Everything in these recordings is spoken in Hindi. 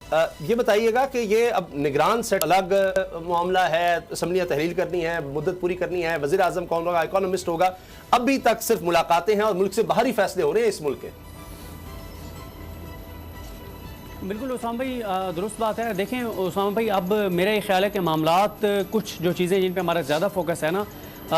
ये बताइएगा कि ये अब निगरान सेट अलग मामला है, असम्बलियाँ तहलील करनी है, मुद्दत पूरी करनी है, वज़ीर आज़म कौन होगा, इकोनॉमिस्ट होगा, अभी तक सिर्फ मुलाकातें हैं और मुल्क से बाहरी फैसले हो रहे हैं इस मुल्क के। बिल्कुल उसामा भाई, दुरुस्त बात है। देखें उसामा भाई, अब मेरा ये ख्याल है कि मामलात कुछ जो चीज़ें जिन पे हमारा ज़्यादा फोकस है ना,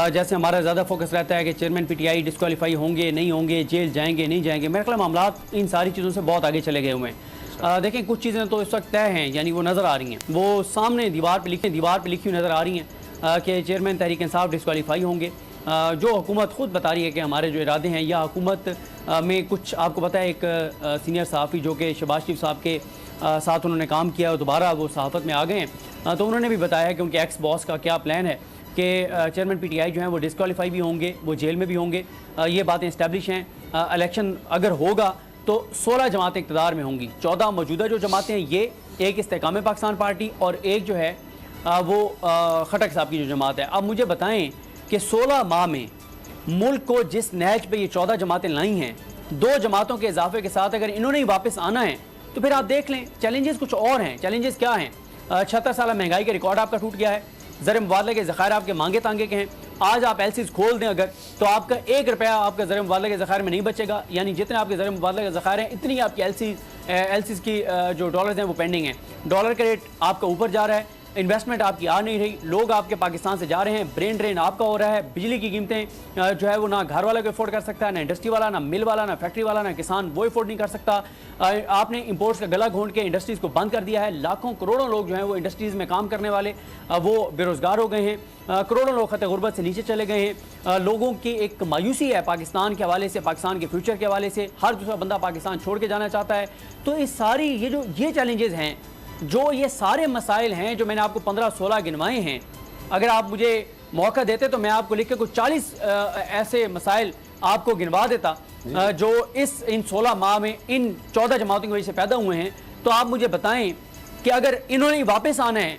जैसे हमारा ज़्यादा फोकस रहता है कि चेयरमैन पीटीआई डिस्क्वालीफाई होंगे नहीं होंगे, जेल जाएंगे नहीं जाएंगे, मेरा ख्याल मामलात इन सारी चीज़ों से बहुत आगे चले गए हुए हैं। देखें कुछ चीज़ें तो इस वक्त तय हैं, यानी वो नज़र आ रही हैं, वो सामने दीवार पर लिखी हुई नज़र आ रही हैं कि चेयरमैन तहरीक इंसाफ डिस्क्वालीफाई होंगे। जो हुकूमत ख़ुद बता रही है कि हमारे जो इरादे हैं, या हुकूमत में कुछ आपको पता है, एक सीनियर सहाफ़ी जो कि शहबाज शरीफ साहब के साथ उन्होंने काम किया और दोबारा वो सहाफ़त में आ गए हैं, तो उन्होंने भी बताया कि उनके एक्स बॉस का क्या प्लान है कि चेयरमैन पीटीआई जो हैं वो डिस्क्वालीफाई भी होंगे, वो जेल में भी होंगे। ये बातें इस्टेब्लिश हैं। इलेक्शन अगर होगा तो 16 जमातें इक़्तिदार में होंगी। 14 मौजूदा जो जमातें हैं, ये एक इस्तेकाम पाकिस्तान पार्टी और एक जो है वो खटक साहब की जो जमात है। अब मुझे बताएं कि 16 माह में मुल्क को जिस नहज पे ये 14 जमातें लाई हैं, 2 जमातों के इजाफे के साथ अगर इन्होंने ही वापस आना है तो फिर आप देख लें चैलेंजेस कुछ और हैं। चैलेंजेस क्या हैं? 76 साल महंगाई का रिकॉर्ड आपका टूट गया है, ज़र मुबादले के ज़खायर आपके मांगे तांगे के हैं। आज आप एलसीज खोल दें अगर, तो आपका 1 रुपया आपका ज़र मुबादले के ज़खायर में नहीं बचेगा, यानी जितने आपके ज़र मुबादले के ज़खायर हैं इतनी आपकी एलसीज की जो डॉलर्स हैं वो पेंडिंग हैं। डॉलर का रेट आपका ऊपर जा रहा है, इन्वेस्टमेंट आपकी आ नहीं रही, लोग आपके पाकिस्तान से जा रहे हैं, ब्रेन ड्रेन आपका हो रहा है। बिजली की कीमतें जो है वो ना घर वाला को अफोर्ड कर सकता है, ना इंडस्ट्री वाला, ना मिल वाला, ना फैक्ट्री वाला, ना किसान वो अफोर्ड नहीं कर सकता। आपने इंपोर्ट्स का गला घोंट के इंडस्ट्रीज़ को बंद कर दिया है। लाखों करोड़ों लोग जो हैं वो इंडस्ट्रीज़ में काम करने वाले वो बेरोज़गार हो गए हैं। करोड़ों लोग खत गुर्बत से नीचे चले गए हैं। लोगों की एक मायूसी है पाकिस्तान के हवाले से, पाकिस्तान के फ्यूचर के हवाले से। हर दूसरा बंदा पाकिस्तान छोड़ के जाना चाहता है। तो इस सारी ये चैलेंजेस हैं, जो ये सारे मसाइल हैं जो मैंने आपको 15-16 गिनवाए हैं, अगर आप मुझे मौका देते तो मैं आपको लिख के कुछ 40 ऐसे मसाइल आपको गिनवा देता जो इन 16 माह में इन 14 जमातों की वजह से पैदा हुए हैं। तो आप मुझे बताएं कि अगर इन्होंने वापस आना है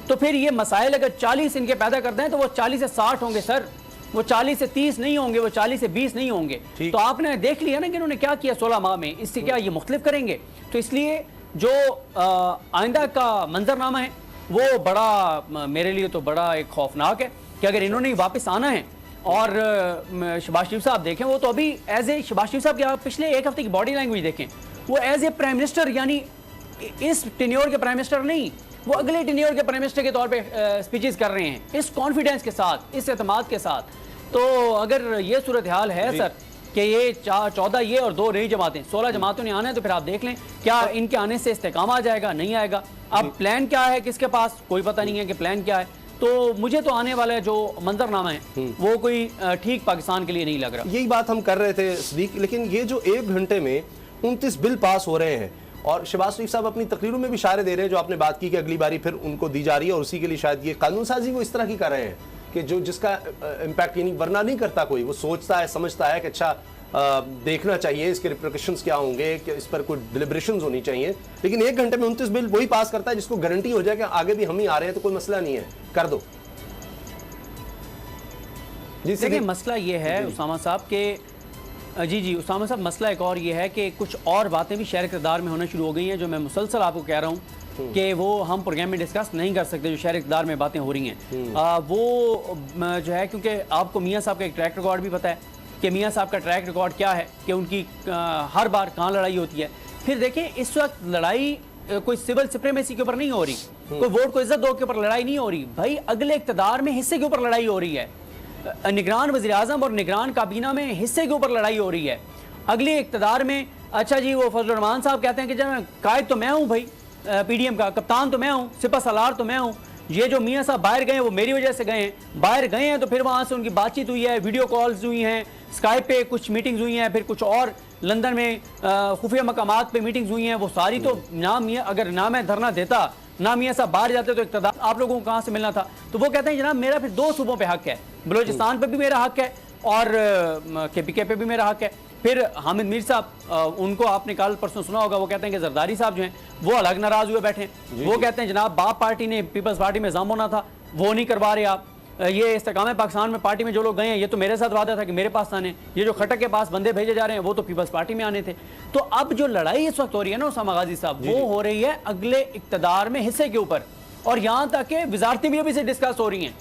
तो फिर ये मसाइल अगर 40 इनके पैदा करते हैं तो वो 40 से 60 होंगे सर, वो 40 से 30 नहीं होंगे, वो 40 से 20 नहीं होंगे। तो आपने देख लिया ना कि इन्होंने क्या किया 16 माह में, इससे क्या ये मुख्तलिफ करेंगे? तो इसलिए जो आइंदा का मंजरनामा है वो बड़ा, मेरे लिए तो बड़ा एक खौफनाक है कि अगर इन्होंने वापस आना है। और शहबाज शरीफ साहब देखें, वो तो अभी एज ए शहबाज शरीफ साहब की आप पिछले 1 हफ्ते की बॉडी लैंग्वेज देखें, वो एज ए प्राइम मिनिस्टर, यानी इस टेन्योर के प्राइम मिनिस्टर नहीं, वो अगले टेन्योर के प्राइम मिनिस्टर के तौर पे स्पीचेस कर रहे हैं, इस कॉन्फिडेंस के साथ, इस एतमाद के साथ। तो अगर ये सूरत हाल है सर कि ये 14 ये और 2 नई जमातें, 16 जमातों ने आना है, तो फिर आप देख लें क्या इनके आने से इस्तेकाम आ जाएगा, नहीं आएगा। अब प्लान क्या है किसके पास, कोई पता नहीं है कि प्लान क्या है। तो मुझे तो आने वाला जो मंजरनामा है वो कोई ठीक पाकिस्तान के लिए नहीं लग रहा। यही बात हम कर रहे थे सदीक, लेकिन ये जो 1 घंटे में 29 बिल पास हो रहे हैं और शहबाज शरीफ साहब अपनी तकरीरों में भी इशारे दे रहे हैं, जो आपने बात की कि अगली बारी फिर उनको दी जा रही है, और उसी के लिए शायद ये कानून साजी वो इस तरह की कर रहे हैं कि जिसका इम्पैक्ट यानी वरना नहीं करता कोई, वो सोचता है समझता है कि अच्छा देखना चाहिए इसके रिप्रिकॉशंस क्या होंगे, कि इस पर कोई डिलिब्रेशंस होनी चाहिए, लेकिन 1 घंटे में 29 बिल वही पास करता है जिसको गारंटी हो जाए कि आगे भी हम ही आ रहे हैं तो कोई मसला नहीं है, कर दो। देखिए मसला ये है उसामा साहब के जी उसामा साहब, मसला एक और ये है कि कुछ और बातें भी शहर इक़्तिदार में होना शुरू हो गई हैं, जो मैं मुसलसल आपको कह रहा हूँ कि वो हम प्रोग्राम में डिस्कस नहीं कर सकते। जो शहर इक़्तिदार में बातें हो रही हैं वो जो है, क्योंकि आपको मियाँ साहब का एक ट्रैक रिकॉर्ड भी पता है कि मियाँ साहब का ट्रैक रिकॉर्ड क्या है, कि उनकी हर बार कहाँ लड़ाई होती है। फिर देखें इस वक्त लड़ाई कोई सिविल सुप्रीमेसी के ऊपर नहीं हो रही, कोई वोट को इज्जत दो के ऊपर लड़ाई नहीं हो रही भाई, अगले इक़्तिदार में हिस्से के ऊपर लड़ाई हो रही है। निगरान वज़ीर आज़म और निगरान काबीना में हिस्से के ऊपर लड़ाई हो रही है। अगले इक़्तिदार में अच्छा जी वो फजल रहमान साहब कहते हैं कि जब कायद तो मैं हूँ भाई, पीडीएम का कप्तान तो मैं हूँ, सिपा सलार तो मैं हूँ, ये जो मियाँ साहब बाहर गए वो मेरी वजह से गए हैं। बाहर गए हैं तो फिर वहाँ से उनकी बातचीत हुई है, वीडियो कॉल्स हुई हैं, स्काइप पे कुछ मीटिंग्स हुई हैं, फिर कुछ और लंदन में खुफिया मकामात पे मीटिंग्स हुई हैं। वो सारी तो ना मियाँ, अगर ना मैं धरना देता, ना मियाँ साहब बाहर जाते तो इक़्तिदार आप लोगों को कहाँ से मिलना था। तो वो कहते हैं जनाब मेरा फिर 2 सूबों पे हक है, बलोचिस्तान पे भी मेरा हक है और KPK पे भी मेरा हक है। फिर हामिद मीर साहब, उनको आपने कल परसों सुना होगा, वो कहते हैं कि जरदारी साहब जो हैं वो अलग नाराज हुए बैठे हैं। वो कहते हैं जनाब बाप पार्टी ने पीपल्स पार्टी में जाम होना था, वो नहीं करवा रहे आप। ये इस्तेकाम पाकिस्तान में पार्टी में जो लोग गए हैं, ये तो मेरे साथ वादा था कि मेरे पास आने, ये जो खटक के पास बंदे भेजे जा रहे हैं वो तो पीपल्स पार्टी में आने थे। तो अब जो लड़ाई इस वक्त हो रही है ना उसामा गाजी साहब, वो हो रही है अगले इक्तदार में हिस्से के ऊपर, और यहाँ तक कि वजारतें भी अभी से डिस्कस हो रही हैं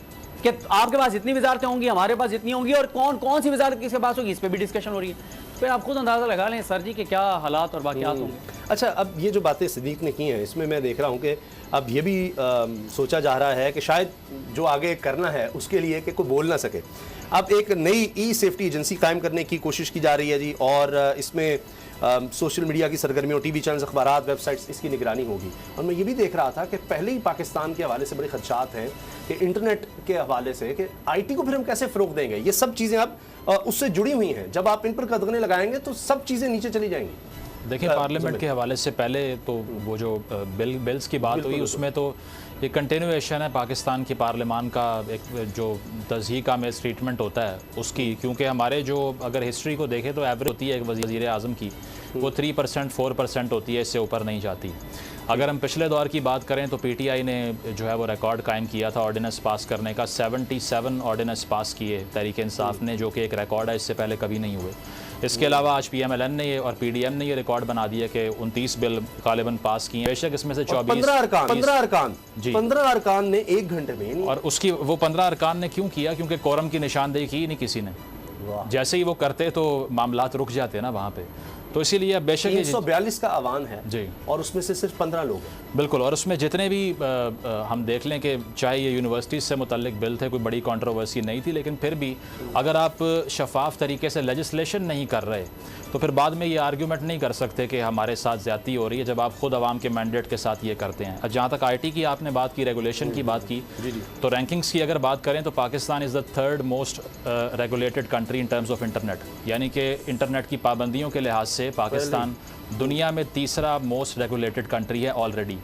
कि आपके पास इतनी वजारतें होंगी, हमारे पास इतनी होंगी, और कौन कौन सी वजारत किसके पास होगी, इस पर भी डिस्कशन हो रही है। फिर आप खुद अंदाजा लगा लें सर जी कि क्या हालात और वाक़यात होंगे। अच्छा, अब ये जो बातें सिद्दीक ने की हैं, इसमें मैं देख रहा हूँ कि अब ये भी सोचा जा रहा है कि शायद जो आगे करना है उसके लिए कि कोई बोल ना सके। अब एक नई ई सेफ्टी एजेंसी कायम करने की कोशिश की जा रही है जी, और इसमें सोशल मीडिया की सरगर्मियों, टीवी चैनल्स, अखबारात, वेबसाइट्स, इसकी निगरानी होगी। और मैं ये भी देख रहा था कि पहले ही पाकिस्तान के हवाले से बड़े खदशात हैं कि इंटरनेट के हवाले से कि आईटी को फिर हम कैसे फ़रोग़ देंगे। ये सब चीज़ें अब उससे जुड़ी हुई हैं, जब आप इन पर कदगने लगाएंगे तो सब चीज़ें नीचे चली जाएंगी। देखिए, पार्लियामेंट के हवाले से पहले तो वो जो बिल्स की बात हुई उसमें तो ये कंटिन्यूएशन है पाकिस्तान की पार्लियामान का, एक जो तज़हीक का मिस ट्रीटमेंट होता है उसकी, क्योंकि हमारे जो अगर हिस्ट्री को देखें तो एवरेज होती है एक वज़ीर आज़म की, वो 3% 4% होती है, इससे ऊपर नहीं जाती। अगर हम पिछले दौर की बात करें तो पीटीआई ने जो है वो रिकॉर्ड कायम किया था ऑर्डिनेंस पास करने का, 77 ऑर्डिनेंस पास किए तहरीक इंसाफ ने, जो कि एक रिकॉर्ड है, इससे पहले कभी नहीं हुए। इसके अलावा आज पीएमएलएन ने ये और पीडीएम ने ये रिकॉर्ड बना दिया कि 29 बिल गालिबन पास किए, बेशक इसमें से 15 अरकान ने 1 घंटे में, और उसकी वो 15 अरकान ने क्यों किया, क्योंकि कोरम की निशानदेही की नहीं किसी ने। जैसे ही वो करते तो मामलात रुक जाते ना वहाँ पे, तो इसीलिए अब बेशक 142 का आवान है जी, और उसमें से सिर्फ 15 लोग हैं। बिल्कुल, और उसमें जितने भी हम देख लें कि चाहे ये यूनिवर्सिटी से मुतल्लिक बिल थे, कोई बड़ी कंट्रोवर्सी नहीं थी, लेकिन फिर भी अगर आप शफाफ तरीके से लेजिस्लेशन नहीं कर रहे तो फिर बाद में ये आर्ग्यूमेंट नहीं कर सकते कि हमारे साथ ज़्यादती हो रही है, जब आप खुद आवाम के मैंडेट के साथ ये करते हैं। जहाँ तक आईटी की आपने बात की, रेगुलेशन की बात की, तो रैंकिंग्स की अगर बात करें तो Pakistan is the 3rd most regulated country in terms of internet, यानी कि इंटरनेट की पाबंदियों के लिहाज से पाकिस्तान दुनिया में 3रा मोस्ट रेगुलेटेड कंट्री है ऑलरेडी।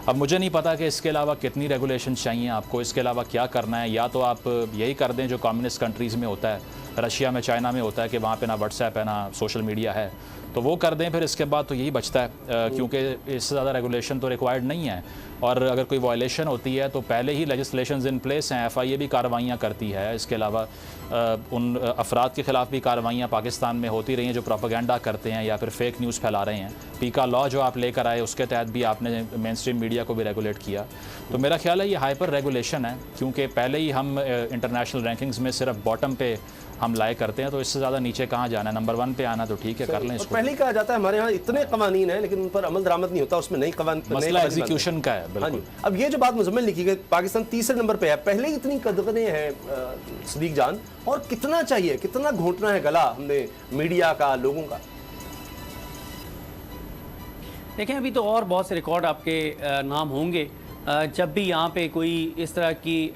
अब मुझे नहीं पता कि इसके अलावा कितनी रेगुलेशन चाहिए आपको, इसके अलावा क्या करना है। या तो आप यही कर दें जो कम्युनिस्ट कंट्रीज़ में होता है, रशिया में, चाइना में होता है कि वहाँ पे ना व्हाट्सएप है ना सोशल मीडिया है, तो वो कर दें। फिर इसके बाद तो यही बचता है, क्योंकि इससे ज़्यादा रेगुलेशन तो रिक्वायर्ड नहीं है। और अगर कोई वायलेशन होती है तो पहले ही लेजिस्लेशंस इन प्लेस हैं, FIA भी कार्रवाइयाँ करती है। इसके अलावा उन अफराद के ख़िलाफ़ भी कार्रवाइयाँ पाकिस्तान में होती रही हैं जो प्रोपेगेंडा करते हैं या फिर फेक न्यूज़ फैला रहे हैं। पीका लॉ जो आप लेकर आए उसके तहत भी आपने मेन स्ट्रीम मीडिया को भी रेगुलेट किया। तो मेरा ख्याल है ये हाइपर रेगुलेशन है, क्योंकि पहले ही हम इंटरनेशनल रैंकिंग्स में सिर्फ बॉटम पे हम लाए करते हैं, तो इससे ज़्यादा नीचे कहाँ जाना है, नंबर 1 पे आना तो ठीक है, कर लें इसको। पहले ही कहा जाता है हमारे यहाँ इतने कवानीन हैं लेकिन उन पर अमल दरामद नहीं होता, उसमें नई कवानीन, मसला एग्जीक्यूशन का है। बिल्कुल। अब ये जो बात मुजम्मिल लिखी गई, पाकिस्तान 3रे नंबर पे है, पहले ही इतनी कदगने हैं सदीक जान, और कितना चाहिए, कितना घोटना है गला हमने मीडिया का, लोगों का। देखें, अभी तो और बहुत से रिकॉर्ड आपके नाम होंगे जब भी यहाँ पे कोई इस तरह की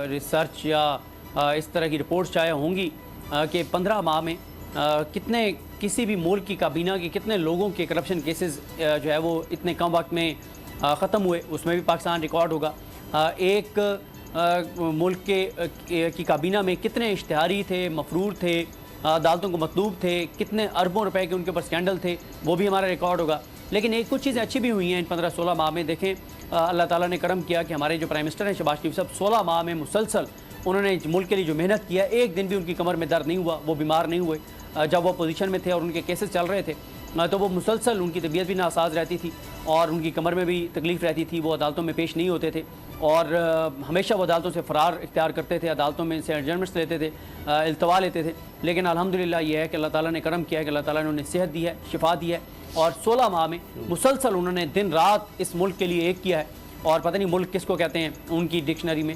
रिसर्च या इस तरह की रिपोर्ट्स चाहे होंगी कि 15 माह में कितने किसी भी मुल्क की काबीना के कितने लोगों के करप्शन केसेस जो है वो इतने कम वक्त में ख़त्म हुए, उसमें भी पाकिस्तान रिकॉर्ड होगा। एक मुल्क की काबीना में कितने इश्तिहारी थे, मफरूर थे, अदालतों को मतलूब थे, कितने अरबों रुपए के उनके ऊपर स्कैंडल थे, वो भी हमारा रिकॉर्ड होगा। लेकिन एक कुछ चीज़ें अच्छी भी हुई हैं इन 15-16 माह में। देखें, अल्लाह ताला ने करम किया कि हमारे जो प्राइम मिनिस्टर हैं शहबाज शरीफ साहब, 16 माह में मुसलसल उन्होंने मुल्क के लिए जो मेहनत किया, एक दिन भी उनकी कमर में दर्द नहीं हुआ, वो बीमार नहीं हुए। जब वो पोजीशन में थे और उनके केसेस चल रहे थे तो वो मुसलसल, उनकी तबीयत भी नासाज रहती थी और उनकी कमर में भी तकलीफ़ रहती थी, वो अदालतों में पेश नहीं होते थे और हमेशा वो अदालतों से फ़रार इख्तियार करते थे, अदालतों में से एडजमेंट्स लेते थे, इल्तवा लेते थे। लेकिन अल्हम्दुलिल्लाह ये है कि अल्लाह ताला ने करम किया है कि अल्लाह ताला ने उन्हें सेहत दी है, शिफा दी है, और 16 माह में मुसलसल उन्होंने दिन रात इस मुल्क के लिए एक किया है। और पता नहीं मुल्क किसको कहते हैं उनकी डिक्शनरी में,